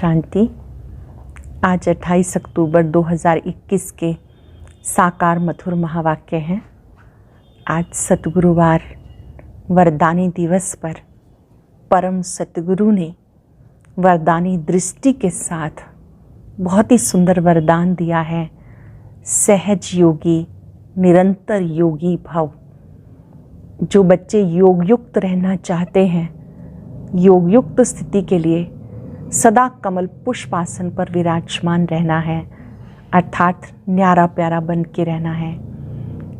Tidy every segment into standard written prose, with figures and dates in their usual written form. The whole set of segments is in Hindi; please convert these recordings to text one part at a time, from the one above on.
शांति। आज 28 अक्टूबर 2021 के साकार मधुर महावाक्य हैं। आज सतगुरुवार वरदानी दिवस पर परम सतगुरु ने वरदानी दृष्टि के साथ बहुत ही सुंदर वरदान दिया है। सहज योगी निरंतर योगी भव। जो बच्चे योग युक्त रहना चाहते हैं, योग युक्त स्थिति के लिए सदा कमल पुष्प आसन पर विराजमान रहना है, अर्थात न्यारा प्यारा बन के रहना है।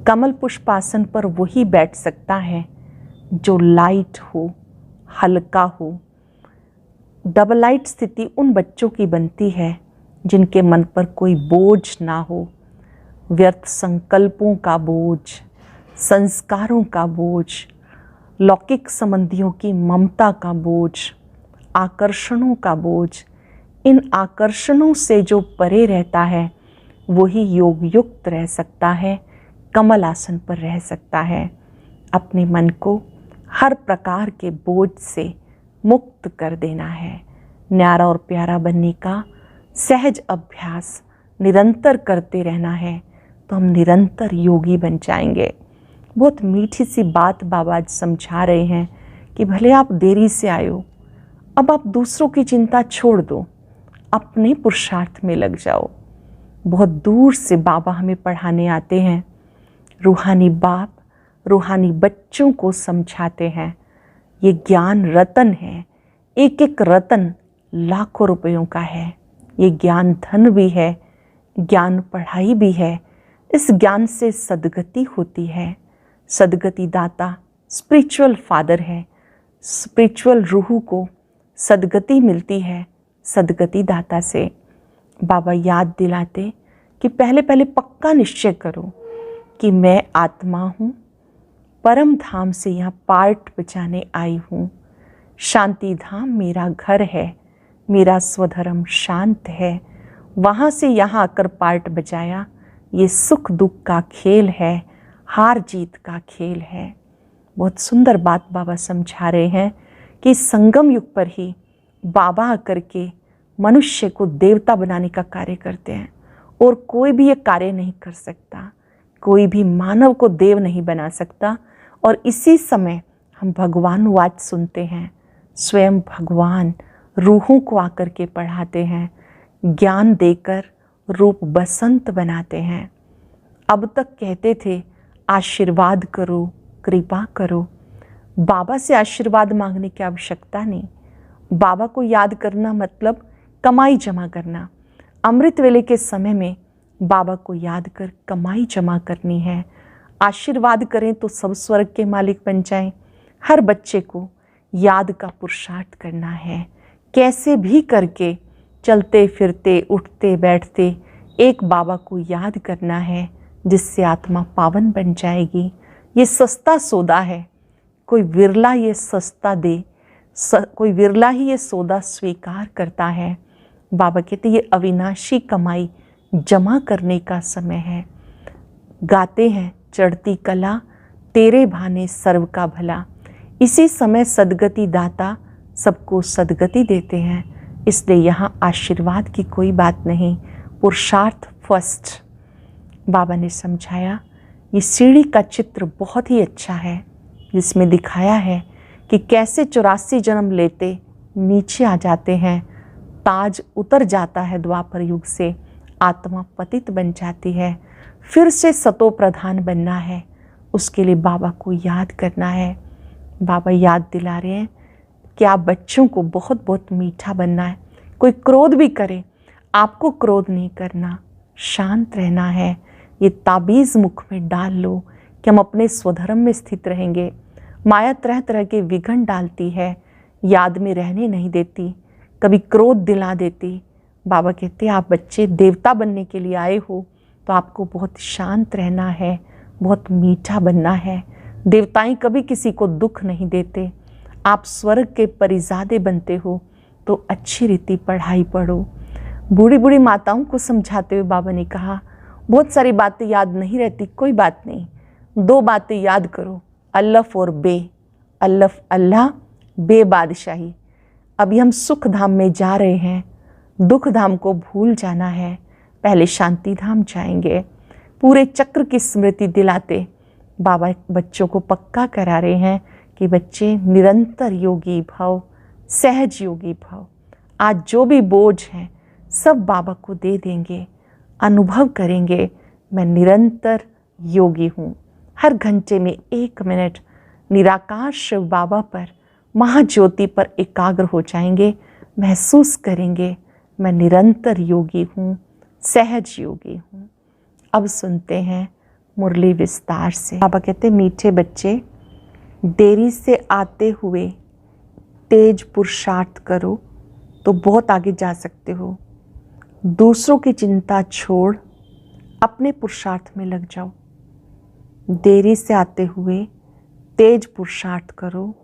कमल पुष्प आसन पर वही बैठ सकता है जो लाइट हो, हल्का हो। डबल लाइट स्थिति उन बच्चों की बनती है जिनके मन पर कोई बोझ ना हो, व्यर्थ संकल्पों का बोझ, संस्कारों का बोझ, लौकिक संबंधियों की ममता का बोझ, आकर्षणों का बोझ। इन आकर्षणों से जो परे रहता है वही योग युक्त रह सकता है, कमल आसन पर रह सकता है। अपने मन को हर प्रकार के बोझ से मुक्त कर देना है। न्यारा और प्यारा बनने का सहज अभ्यास निरंतर करते रहना है तो हम निरंतर योगी बन जाएंगे। बहुत मीठी सी बात बाबा आज समझा रहे हैं कि भले आप देरी से आए हो, अब आप दूसरों की चिंता छोड़ दो, अपने पुरुषार्थ में लग जाओ। बहुत दूर से बाबा हमें पढ़ाने आते हैं। रूहानी बाप रूहानी बच्चों को समझाते हैं। ये ज्ञान रतन है, एक एक रतन लाखों रुपयों का है। ये ज्ञान धन भी है, ज्ञान पढ़ाई भी है। इस ज्ञान से सद्गति होती है। सद्गति दाता स्पिरिचुअल फादर है। स्पिरिचुअल रूह को सद्गति मिलती है सद्गति दाता से। बाबा याद दिलाते कि पहले पहले पक्का निश्चय करो कि मैं आत्मा हूँ, परम धाम से यहाँ पार्ट बचाने आई हूँ। शांति धाम मेरा घर है, मेरा स्वधर्म शांत है। वहाँ से यहाँ आकर पार्ट बचाया। ये सुख दुख का खेल है, हार जीत का खेल है। बहुत सुंदर बात बाबा समझा रहे हैं कि संगम युग पर ही बाबा आकर के मनुष्य को देवता बनाने का कार्य करते हैं और कोई भी ये कार्य नहीं कर सकता। कोई भी मानव को देव नहीं बना सकता। और इसी समय हम भगवान वाच सुनते हैं। स्वयं भगवान रूहों को आकर के पढ़ाते हैं, ज्ञान देकर रूप बसंत बनाते हैं। अब तक कहते थे आशीर्वाद करो, कृपा करो। बाबा से आशीर्वाद मांगने की आवश्यकता नहीं। बाबा को याद करना मतलब कमाई जमा करना। अमृत वेले के समय में बाबा को याद कर कमाई जमा करनी है। आशीर्वाद करें तो सब स्वर्ग के मालिक बन जाएं। हर बच्चे को याद का पुरुषार्थ करना है। कैसे भी करके चलते फिरते उठते बैठते एक बाबा को याद करना है, जिससे आत्मा पावन बन जाएगी। ये सस्ता सौदा है। कोई विरला ये सस्ता दे, कोई विरला ही ये सौदा स्वीकार करता है। बाबा कहते ये अविनाशी कमाई जमा करने का समय है। गाते हैं चढ़ती कला तेरे भाने सर्व का भला। इसी समय सद्गति दाता सबको सद्गति देते हैं। इसलिए यहाँ आशीर्वाद की कोई बात नहीं, पुरुषार्थ फर्स्ट। बाबा ने समझाया ये सीढ़ी का चित्र बहुत ही अच्छा है, जिसमें दिखाया है कि कैसे 84 जन्म लेते नीचे आ जाते हैं। ताज उतर जाता है द्वापर युग से, आत्मा पतित बन जाती है। फिर से सतो प्रधान बनना है, उसके लिए बाबा को याद करना है। बाबा याद दिला रहे हैं कि आप बच्चों को बहुत बहुत मीठा बनना है। कोई क्रोध भी करे, आपको क्रोध नहीं करना, शांत रहना है। ये ताबीज़ मुख में डाल लो कि हम अपने स्वधर्म में स्थित रहेंगे। माया तरह तरह के विघ्न डालती है, याद में रहने नहीं देती, कभी क्रोध दिला देती। बाबा कहते हैं आप बच्चे देवता बनने के लिए आए हो तो आपको बहुत शांत रहना है, बहुत मीठा बनना है। देवताएं कभी किसी को दुख नहीं देते। आप स्वर्ग के परिजादे बनते हो तो अच्छी रीति पढ़ाई पढ़ो। बूढ़ी बूढ़ी माताओं को समझाते हुए बाबा ने कहा बहुत सारी बातें याद नहीं रहती, कोई बात नहीं, 2 बातें याद करो, अल्लफ और बे। अल्लफ अल्लाह, बे बादशाही। अभी हम सुख धाम में जा रहे हैं दुख धाम को भूल जाना है, पहले शांति धाम जाएंगे। पूरे चक्र की स्मृति दिलाते बाबा बच्चों को पक्का करा रहे हैं कि बच्चे निरंतर योगी भव, सहज योगी भव। आज जो भी बोझ है सब बाबा को दे देंगे, अनुभव करेंगे मैं निरंतर योगी हूँ। हर घंटे में 1 मिनट निराकार शिव बाबा पर, महाज्योति पर एकाग्र हो जाएंगे, महसूस करेंगे मैं निरंतर योगी हूँ, सहज योगी हूँ। अब सुनते हैं मुरली विस्तार से। बाबा कहते मीठे बच्चे, देरी से आते हुए तेज पुरुषार्थ करो तो बहुत आगे जा सकते हो। दूसरों की चिंता छोड़ अपने पुरुषार्थ में लग जाओ। देरी से आते हुए तेज पुरुषार्थ करो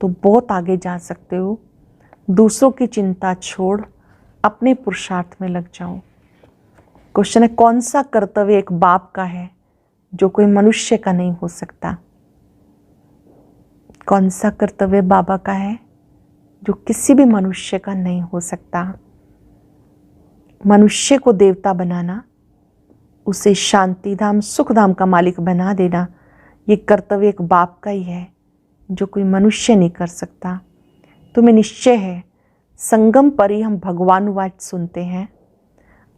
तो बहुत आगे जा सकते हो। दूसरों की चिंता छोड़ अपने पुरुषार्थ में लग जाओ। क्वेश्चन है, कौन सा कर्तव्य एक बाप का है जो कोई मनुष्य का नहीं हो सकता? कौन सा कर्तव्य बाबा का है जो किसी भी मनुष्य का नहीं हो सकता? मनुष्य को देवता बनाना, उसे शांति धाम सुख धाम का मालिक बना देना, ये कर्तव्य एक बाप का ही है जो कोई मनुष्य नहीं कर सकता। तुम्हें निश्चय है, संगम पर ही हम भगवानुवाच सुनते हैं।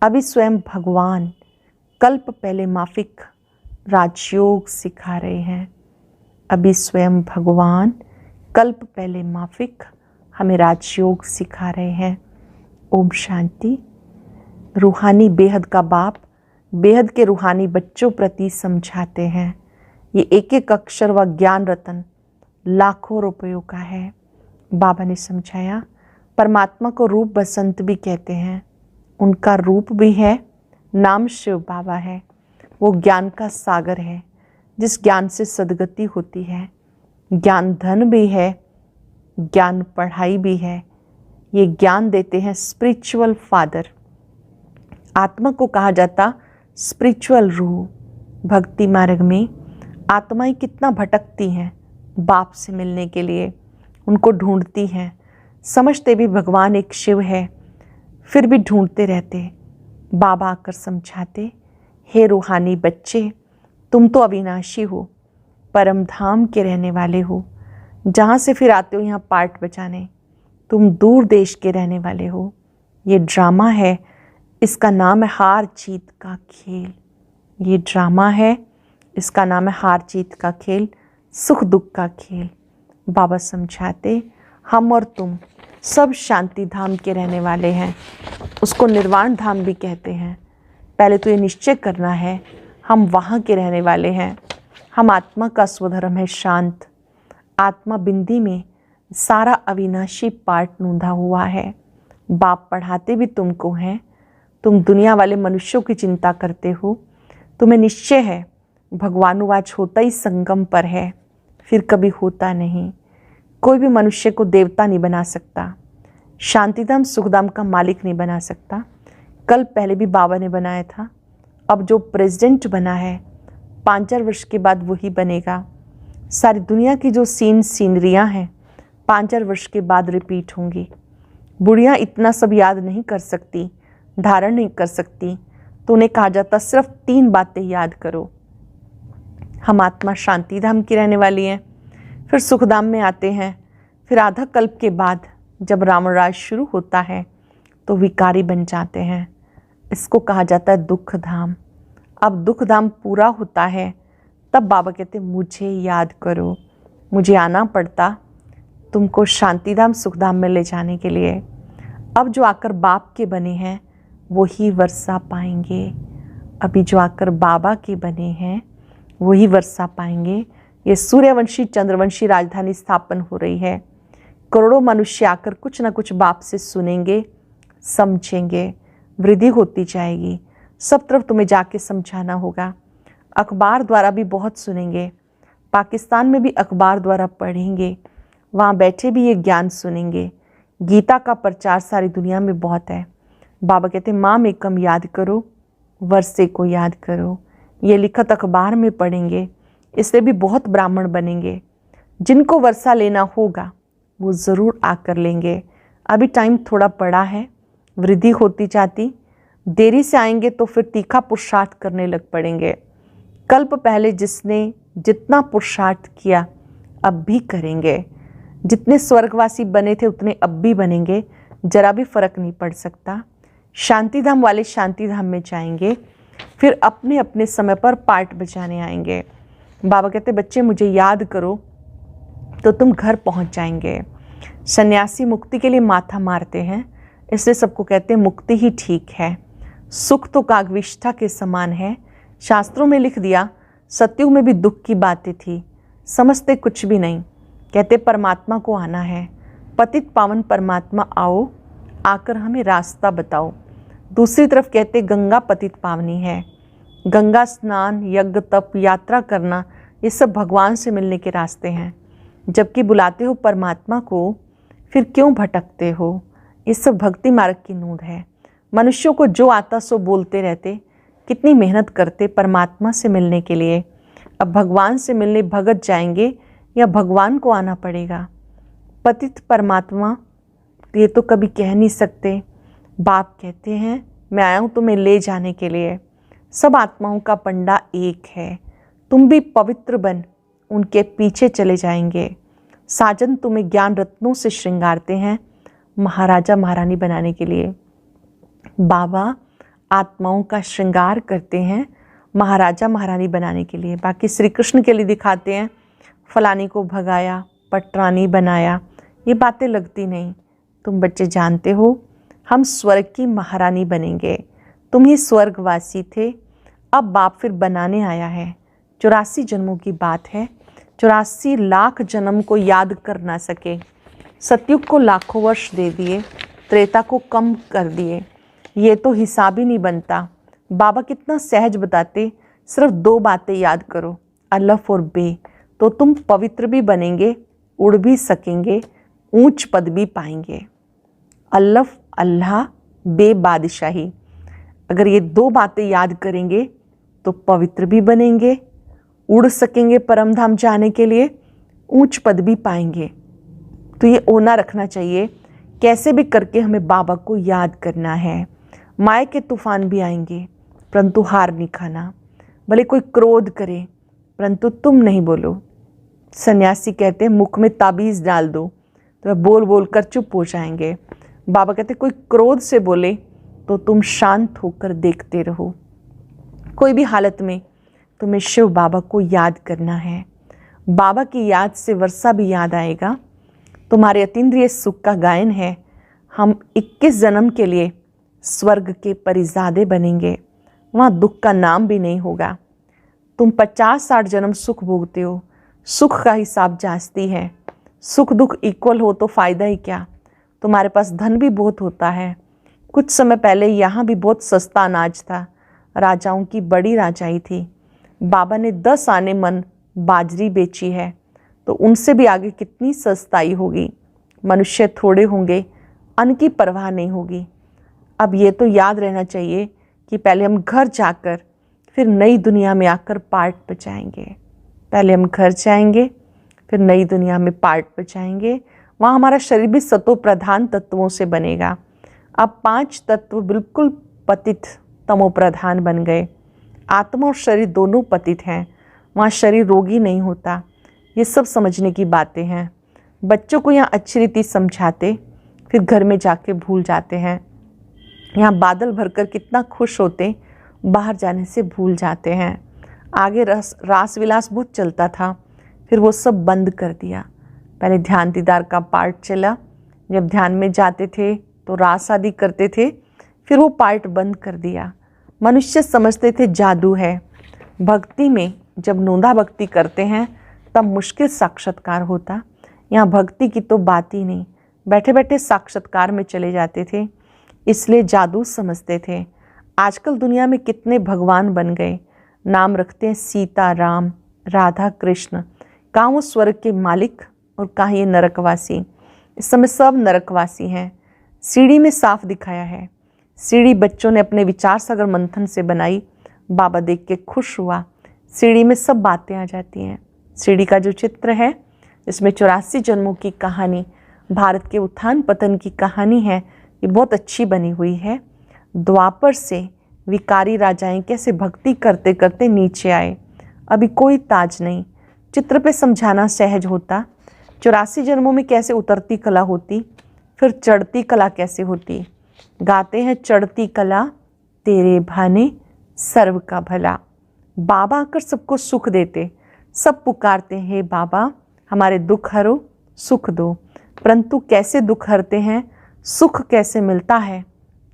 अभी स्वयं भगवान कल्प पहले माफिक राजयोग सिखा रहे हैं। अभी स्वयं भगवान कल्प पहले माफिक हमें राजयोग सिखा रहे हैं। ओम शांति। रूहानी बेहद का बाप बेहद के रूहानी बच्चों प्रति समझाते हैं। ये एक एक अक्षर व ज्ञान रतन लाखों रुपयों का है। बाबा ने समझाया, परमात्मा को रूप बसंत भी कहते हैं। उनका रूप भी है, नाम शिव बाबा है। वो ज्ञान का सागर है, जिस ज्ञान से सदगति होती है। ज्ञान धन भी है, ज्ञान पढ़ाई भी है। ये ज्ञान देते हैं स्पिरिचुअल फादर। आत्मा को कहा जाता स्पिरिचुअल रूह। भक्ति मार्ग में आत्माएं कितना भटकती हैं बाप से मिलने के लिए, उनको ढूंढती हैं। समझते भी भगवान एक शिव है, फिर भी ढूंढते रहते। बाबा आकर समझाते, हे रूहानी बच्चे, तुम तो अविनाशी हो, परम धाम के रहने वाले हो। जहाँ से फिर आते हो यहाँ पार्ट बजाने, तुम दूर देश के रहने वाले हो। ये ड्रामा है, इसका नाम है हार जीत का खेल। ये ड्रामा है, इसका नाम है हार जीत का खेल, सुख दुख का खेल। बाबा समझाते, हम और तुम सब शांति धाम के रहने वाले हैं। उसको निर्वाण धाम भी कहते हैं। पहले तो ये निश्चय करना है हम वहाँ के रहने वाले हैं। हम आत्मा का स्वधर्म है शांत। आत्मा बिंदी में सारा अविनाशी पार्ट नूंधा हुआ है। बाप पढ़ाते भी तुमको हैं। तुम दुनिया वाले मनुष्यों की चिंता करते हो। तुम्हें निश्चय है भगवानुवाच होता ही संगम पर है, फिर कभी होता नहीं। कोई भी मनुष्य को देवता नहीं बना सकता, शांतिधाम सुखधाम का मालिक नहीं बना सकता। कल पहले भी बाबा ने बनाया था। अब जो प्रेसिडेंट बना है 5 वर्ष के बाद वही बनेगा। सारी दुनिया की जो सीनरियाँ हैं 5 वर्ष के बाद रिपीट होंगी। बुढ़ियाँ इतना सब याद नहीं कर सकती, धारण नहीं कर सकती, तो उन्हें कहा जाता सिर्फ 3 बातें याद करो। हम आत्मा शांति धाम की रहने वाली हैं, फिर सुखधाम में आते हैं, फिर आधा कल्प के बाद जब रावण राज शुरू होता है तो विकारी बन जाते हैं। इसको कहा जाता है दुख धाम। अब दुख धाम पूरा होता है तब बाबा कहते मुझे याद करो। मुझे आना पड़ता तुमको शांतिधाम सुखधाम में ले जाने के लिए। अब जो आकर बाप के बने हैं वही वर्षा पाएंगे। अभी जो आकर बाबा के बने हैं वही वर्षा पाएंगे। ये सूर्यवंशी चंद्रवंशी राजधानी स्थापन हो रही है। करोड़ों मनुष्य आकर कुछ ना कुछ बाप से सुनेंगे, समझेंगे, वृद्धि होती जाएगी। सब तरफ तुम्हें जाके समझाना होगा। अखबार द्वारा भी बहुत सुनेंगे, पाकिस्तान में भी अखबार द्वारा पढ़ेंगे, वहाँ बैठे भी ये ज्ञान सुनेंगे। गीता का प्रचार सारी दुनिया में बहुत है। बाबा कहते माम एकम याद करो, वर्षे को याद करो। ये लिखत अखबार में पढ़ेंगे, इससे भी बहुत ब्राह्मण बनेंगे। जिनको वर्षा लेना होगा वो ज़रूर आकर लेंगे। अभी टाइम थोड़ा बड़ा है, वृद्धि होती जाती। देरी से आएंगे तो फिर तीखा पुरुषार्थ करने लग पड़ेंगे। कल्प पहले जिसने जितना पुरुषार्थ किया अब भी करेंगे। जितने स्वर्गवासी बने थे उतने अब भी बनेंगे, जरा भी फर्क नहीं पड़ सकता। शांति धाम वाले शांति धाम में जाएंगे, फिर अपने अपने समय पर पार्ट बजाने आएंगे। बाबा कहते बच्चे मुझे याद करो तो तुम घर पहुंच जाएंगे। सन्यासी मुक्ति के लिए माथा मारते हैं, इसलिए सबको कहते हैं मुक्ति ही ठीक है। सुख तो कागविष्ठा के समान है। शास्त्रों में लिख दिया, सतयुग में भी दुख की बातें थी, समझते कुछ भी नहीं। कहते परमात्मा को आना है, पतित पावन परमात्मा आओ, आकर हमें रास्ता बताओ। दूसरी तरफ कहते गंगा पतित पावनी है। गंगा स्नान, यज्ञ, तप, यात्रा करना, ये सब भगवान से मिलने के रास्ते हैं। जबकि बुलाते हो परमात्मा को, फिर क्यों भटकते हो? ये सब भक्ति मार्ग की नूंद है। मनुष्यों को जो आता सो बोलते रहते, कितनी मेहनत करते परमात्मा से मिलने के लिए। अब भगवान से मिलने भगत जाएंगे या भगवान को आना पड़ेगा? पतित परमात्मा ये तो कभी कह नहीं सकते। बाप कहते हैं मैं आया हूँ तुम्हें ले जाने के लिए। सब आत्माओं का पंडा एक है, तुम भी पवित्र बन उनके पीछे चले जाएंगे। साजन तुम्हें ज्ञान रत्नों से श्रृंगारते हैं महाराजा महारानी बनाने के लिए। बाबा आत्माओं का श्रृंगार करते हैं महाराजा महारानी बनाने के लिए। बाकी श्री कृष्ण के लिए दिखाते हैं फलानी को भगाया, पटरानी बनाया, ये बातें लगती नहीं। तुम बच्चे जानते हो हम स्वर्ग की महारानी बनेंगे। तुम ही स्वर्गवासी थे, अब बाप फिर बनाने आया है। 84 जन्मों की बात है, 84 लाख जन्म को याद कर ना सके। सतयुग को लाखों वर्ष दे दिए, त्रेता को कम कर दिए, ये तो हिसाब ही नहीं बनता। बाबा कितना सहज बताते, सिर्फ 2 बातें याद करो, अल्लाह और बे, तो तुम पवित्र भी बनेंगे, उड़ भी सकेंगे, ऊंच पद भी पाएंगे। अल्लाह, अल्लाह, बे, बादशाही। अगर ये 2 बातें याद करेंगे तो पवित्र भी बनेंगे, उड़ सकेंगे परम धाम जाने के लिए, ऊंच पद भी पाएंगे। तो ये ओना रखना चाहिए, कैसे भी करके हमें बाबा को याद करना है। माया के तूफान भी आएंगे, परंतु हार नहीं खाना। भले कोई क्रोध करे, परंतु तुम नहीं बोलो। सन्यासी कहते हैं मुख में ताबीज़ डाल दो, तो वह बोल बोल कर चुप हो जाएंगे। बाबा कहते कोई क्रोध से बोले तो तुम शांत होकर देखते रहो। कोई भी हालत में तुम्हें शिव बाबा को याद करना है। बाबा की याद से वर्षा भी याद आएगा। तुम्हारे अतीन्द्रिय सुख का गायन है, हम 21 जन्म के लिए स्वर्ग के परिजादे बनेंगे, वहाँ दुख का नाम भी नहीं होगा। तुम 50-60 जन्म सुख भोगते हो, सुख का हिसाब जांचती है। सुख दुख इक्वल हो तो फ़ायदा ही क्या? तुम्हारे पास धन भी बहुत होता है। कुछ समय पहले यहाँ भी बहुत सस्ता अनाज था, राजाओं की बड़ी राजाई थी। बाबा ने 10 आने मन बाजरी बेची है, तो उनसे भी आगे कितनी सस्ताई होगी। मनुष्य थोड़े होंगे, अन्न की परवाह नहीं होगी। अब ये तो याद रहना चाहिए कि पहले हम घर जाकर फिर नई दुनिया में आकर पार्ट बचाएंगे। पहले हम घर जाएंगे, फिर नई दुनिया में पार्ट बचाएंगे। वहाँ हमारा शरीर भी सतो प्रधान तत्वों से बनेगा। अब 5 तत्व बिल्कुल पतित तमो प्रधान बन गए। आत्मा और शरीर दोनों पतित हैं, वहाँ शरीर रोगी नहीं होता। ये सब समझने की बातें हैं। बच्चों को यहाँ अच्छी रीति समझाते, फिर घर में जाके भूल जाते हैं। यहाँ बादल भरकर कितना खुश होते, बाहर जाने से भूल जाते हैं। आगे रास विलास बहुत चलता था, फिर वो सब बंद कर दिया। पहले ध्यान दीदार का पार्ट चला, जब ध्यान में जाते थे तो रास आदि करते थे, फिर वो पार्ट बंद कर दिया। मनुष्य समझते थे जादू है। भक्ति में जब नोंदा भक्ति करते हैं तब मुश्किल साक्षात्कार होता। यहाँ भक्ति की तो बात ही नहीं, बैठे बैठे साक्षात्कार में चले जाते थे, इसलिए जादू समझते थे। आजकल दुनिया में कितने भगवान बन गए, नाम रखते हैं सीता राम, राधा कृष्ण। कहाँ वो स्वर्ग के मालिक और कहाँ ये नरकवासी। इस समय सब नरकवासी हैं। सीढ़ी में साफ दिखाया है। सीढ़ी बच्चों ने अपने विचार सागर मंथन से बनाई, बाबा देख के खुश हुआ। सीढ़ी में सब बातें आ जाती हैं। सीढ़ी का जो चित्र है, इसमें 84 जन्मों की कहानी, भारत के उत्थान पतन की कहानी है, ये बहुत अच्छी बनी हुई है। द्वापर से विकारी राजाएं कैसे भक्ति करते करते नीचे आए, अभी कोई ताज नहीं। चित्र पे समझाना सहज होता। 84 जन्मों में कैसे उतरती कला होती, फिर चढ़ती कला कैसे होती। गाते हैं चढ़ती कला तेरे भाने सर्व का भला। बाबा आकर सबको सुख देते, सब पुकारते हैं बाबा हमारे दुख हरो सुख दो, परंतु कैसे दुख हरते हैं, सुख कैसे मिलता है,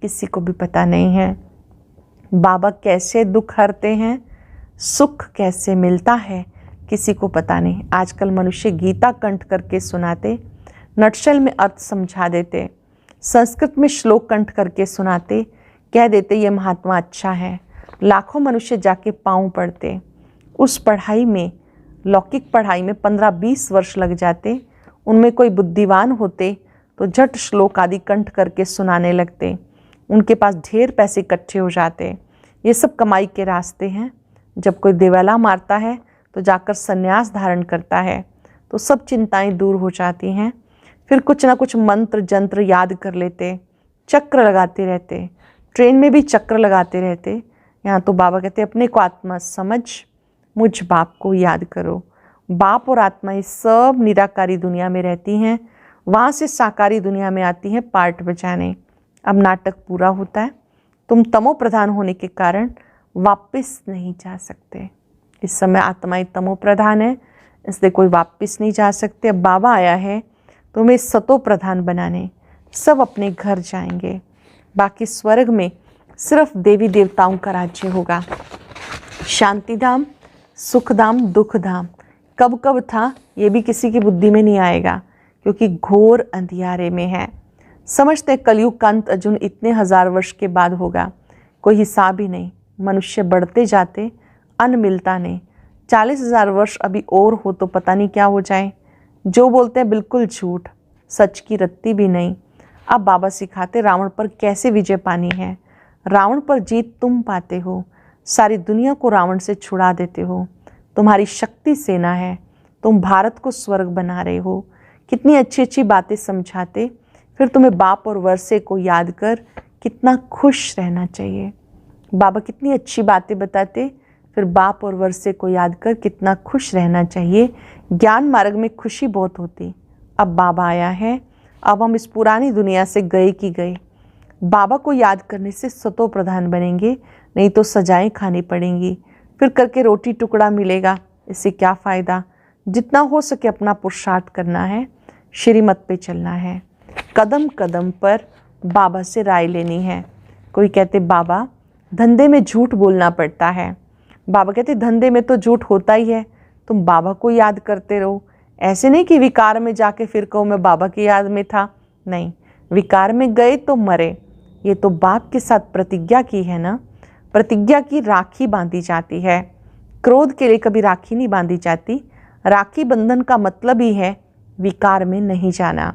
किसी को भी पता नहीं है। बाबा कैसे दुख हरते हैं, सुख कैसे मिलता है, किसी को पता नहीं। आजकल मनुष्य गीता कंठ करके सुनाते, नटशल में अर्थ समझा देते, संस्कृत में श्लोक कंठ करके सुनाते, कह देते ये महात्मा अच्छा है। लाखों मनुष्य जाके पाँव पड़ते। उस पढ़ाई में, लौकिक पढ़ाई में 15-20 वर्ष लग जाते। उनमें कोई बुद्धिवान होते तो झट श्लोक आदि कंठ करके सुनाने लगते। उनके पास ढेर पैसे इकट्ठे हो जाते। ये सब कमाई के रास्ते हैं। जब कोई देवाला मारता है तो जाकर संन्यास धारण करता है, तो सब चिंताएं दूर हो जाती हैं। फिर कुछ ना कुछ मंत्र जंत्र याद कर लेते, चक्र लगाते रहते। ट्रेन में भी चक्र लगाते रहते। यहाँ तो बाबा कहते अपने को आत्मा समझ, मुझ बाप को याद करो। बाप और आत्मा ये सब निराकारी दुनिया में रहती हैं, वहाँ से साकारी दुनिया में आती हैं पार्ट बजाने। अब नाटक पूरा होता है। तुम तमो प्रधान होने के कारण वापस नहीं जा सकते। इस समय आत्माएं तमो प्रधान है, इसलिए कोई वापस नहीं जा सकते। अब बाबा आया है तुम्हें सतो प्रधान बनाने। सब अपने घर जाएंगे। बाकी स्वर्ग में सिर्फ देवी देवताओं का राज्य होगा। शांति धाम, सुख धाम, दुख धाम कब कब था ये भी किसी की बुद्धि में नहीं आएगा, क्योंकि घोर अंधियारे में है। समझते कलयुग का अंत अर्जुन इतने हजार वर्ष के बाद होगा, कोई हिसाब ही नहीं। मनुष्य बढ़ते जाते, अन्न मिलता नहीं। 40,000 वर्ष अभी और हो तो पता नहीं क्या हो जाए। जो बोलते हैं बिल्कुल झूठ, सच की रत्ती भी नहीं। अब बाबा सिखाते रावण पर कैसे विजय पानी है। रावण पर जीत तुम पाते हो, सारी दुनिया को रावण से छुड़ा देते हो। तुम्हारी शक्ति सेना है, तुम भारत को स्वर्ग बना रहे हो। कितनी अच्छी अच्छी बातें समझाते। फिर तुम्हें बाप और वर्षे को याद कर कितना खुश रहना चाहिए। बाबा कितनी अच्छी बातें बताते, फिर बाप और वर्षे को याद कर कितना खुश रहना चाहिए। ज्ञान मार्ग में खुशी बहुत होती। अब बाबा आया है, अब हम इस पुरानी दुनिया से गए कि गए। बाबा को याद करने से सतो प्रधान बनेंगे, नहीं तो सजाएं खानी पड़ेंगी। फिर करके रोटी टुकड़ा मिलेगा, इससे क्या फ़ायदा। जितना हो सके अपना पुरुषार्थ करना है, श्रीमत पे चलना है। कदम कदम पर बाबा से राय लेनी है। कोई कहते बाबा धंधे में झूठ बोलना पड़ता है। बाबा कहते धंधे में तो झूठ होता ही है, तुम बाबा को याद करते रहो। ऐसे नहीं कि विकार में जाके फिर कहो मैं बाबा की याद में था। नहीं, विकार में गए तो मरे। ये तो बाप के साथ प्रतिज्ञा की है ना। प्रतिज्ञा की राखी बांधी जाती है, क्रोध के लिए कभी राखी नहीं बांधी जाती। राखी बंधन का मतलब ही है विकार में नहीं जाना।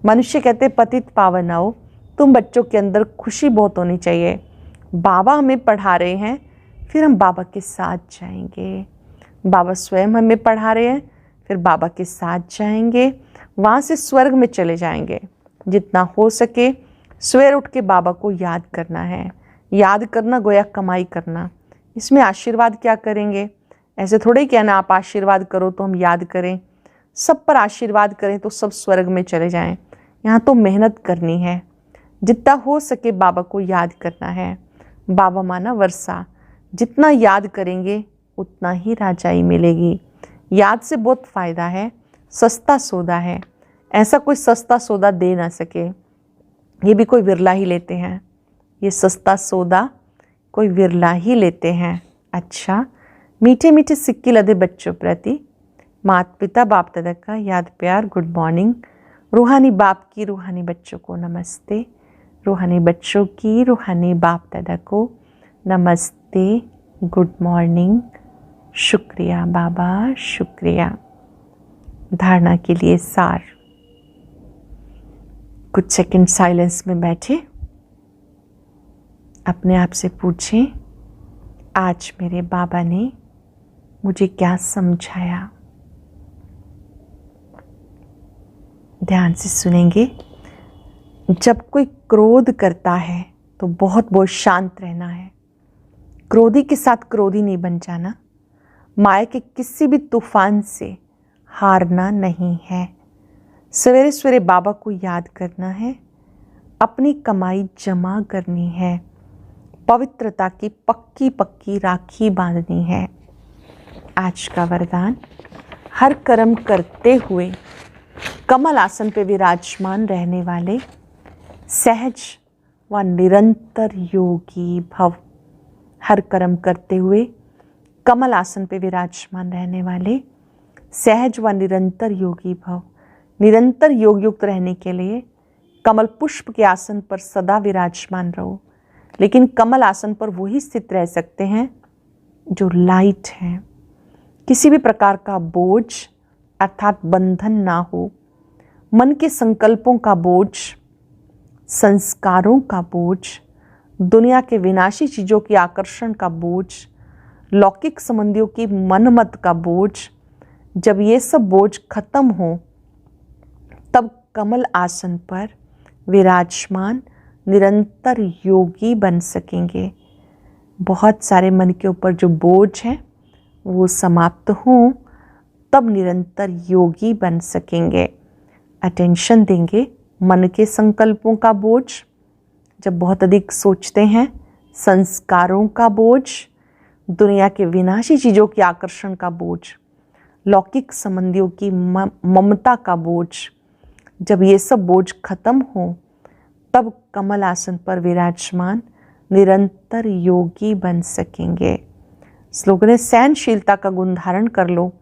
मनुष्य कहते पतित पावन आओ। तुम बच्चों के अंदर खुशी बहुत होनी चाहिए। बाबा हमें पढ़ा रहे हैं, फिर हम बाबा के साथ जाएंगे। बाबा स्वयं हमें पढ़ा रहे हैं, फिर बाबा के साथ जाएंगे। वहाँ से स्वर्ग में चले जाएंगे। जितना हो सके सवेर उठ के बाबा को याद करना है। याद करना गोया कमाई करना। इसमें आशीर्वाद क्या करेंगे, ऐसे थोड़े ही कहना आप आशीर्वाद करो तो हम याद करें। सब पर आशीर्वाद करें तो सब स्वर्ग में चले जाएं। यहाँ तो मेहनत करनी है। जितना हो सके बाबा को याद करना है। बाबा माना वर्षा, जितना याद करेंगे उतना ही राजाई मिलेगी। याद से बहुत फ़ायदा है, सस्ता सौदा है। ऐसा कोई सस्ता सौदा दे ना सके, ये भी कोई विरला ही लेते हैं। ये सस्ता सौदा कोई विरला ही लेते हैं। अच्छा, मीठे मीठे सिक्के लदे बच्चों प्रति माता पिता बाप दादा का याद प्यार, गुड मॉर्निंग। रूहानी बाप की रूहानी बच्चों को नमस्ते। रूहानी बच्चों की रूहानी बाप दादा को नमस्ते, गुड मॉर्निंग। शुक्रिया बाबा, शुक्रिया। धारणा के लिए सार। कुछ सेकंड साइलेंस में बैठे, अपने आप से पूछें आज मेरे बाबा ने मुझे क्या समझाया। ध्यान से सुनेंगे। जब कोई क्रोध करता है तो बहुत बहुत शांत रहना है। क्रोधी के साथ क्रोधी नहीं बन जाना। माया के किसी भी तूफान से हारना नहीं है। सवेरे सवेरे बाबा को याद करना है, अपनी कमाई जमा करनी है, पवित्रता की पक्की पक्की राखी बांधनी है। आज का वरदान, हर कर्म करते हुए कमल आसन पे विराजमान रहने वाले सहज व निरंतर योगी भव। हर कर्म करते हुए कमल आसन पे विराजमान रहने वाले सहज व निरंतर योगी भव। निरंतर योग युक्त रहने के लिए कमल पुष्प के आसन पर सदा विराजमान रहो। लेकिन कमल आसन पर वही स्थित रह सकते हैं जो लाइट हैं। किसी भी प्रकार का बोझ अर्थात बंधन ना हो। मन के संकल्पों का बोझ, संस्कारों का बोझ, दुनिया के विनाशी चीज़ों की आकर्षण का बोझ, लौकिक संबंधियों की मनमत का बोझ, जब ये सब बोझ खत्म हो तब कमल आसन पर विराजमान निरंतर योगी बन सकेंगे। बहुत सारे मन के ऊपर जो बोझ है वो समाप्त हों तब निरंतर योगी बन सकेंगे। अटेंशन देंगे मन के संकल्पों का बोझ, जब बहुत अधिक सोचते हैं, संस्कारों का बोझ, दुनिया के विनाशी चीज़ों की आकर्षण का बोझ, लौकिक संबंधियों की ममता का बोझ, जब ये सब बोझ खत्म हो तब कमल आसन पर विराजमान निरंतर योगी बन सकेंगे। श्लोक ने सहनशीलता का गुण धारण कर लो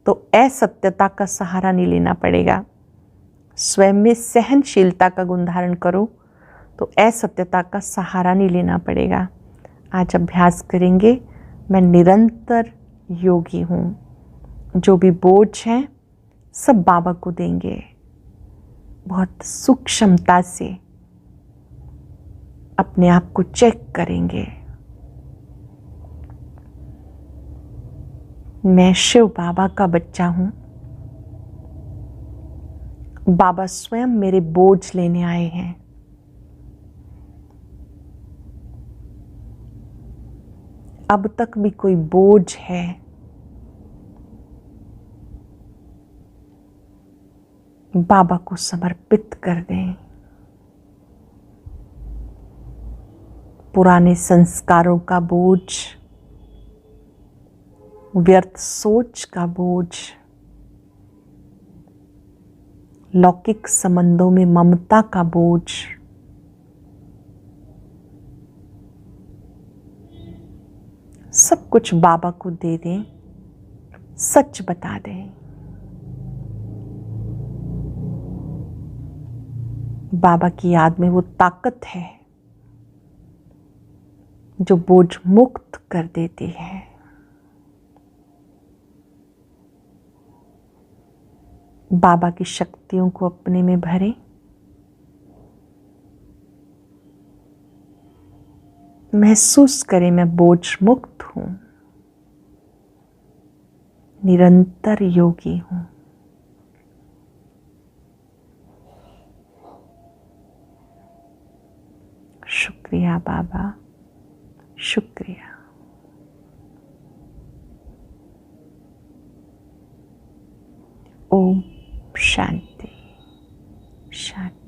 तो असत्यता का सहारा नहीं लेना पड़ेगा। स्वयं में सहनशीलता का गुण धारण करो तो असत्यता का सहारा नहीं लेना पड़ेगा। आज अभ्यास करेंगे, मैं निरंतर योगी हूँ। जो भी बोझ हैं सब बाबा को देंगे। बहुत सूक्ष्मता से अपने आप को चेक करेंगे। मैं शिव बाबा का बच्चा हूँ। बाबा स्वयं मेरे बोझ लेने आए हैं। अब तक भी कोई बोझ है बाबा को समर्पित कर दें। पुराने संस्कारों का बोझ, व्यर्थ सोच का बोझ, लौकिक संबंधों में ममता का बोझ, सब कुछ बाबा को दे दें। सच बता दें, बाबा की याद में वो ताकत है जो बोझ मुक्त कर देती है। बाबा की शक्तियों को अपने में भरें। महसूस करें मैं बोझ मुक्त हूं, निरंतर योगी हूं। शुक्रिया बाबा, शुक्रिया। ओम शांति शांति।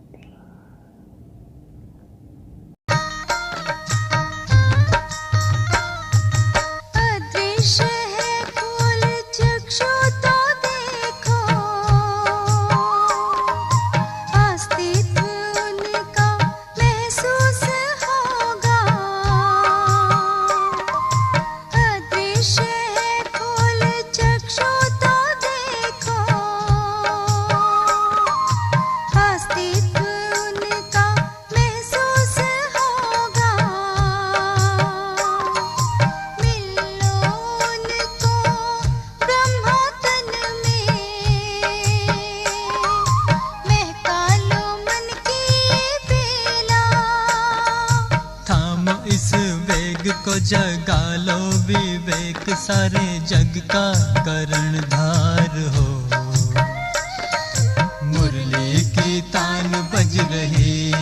जगा लो विवेक, सारे जग का कर्णधार हो। मुरली की तान बज रही।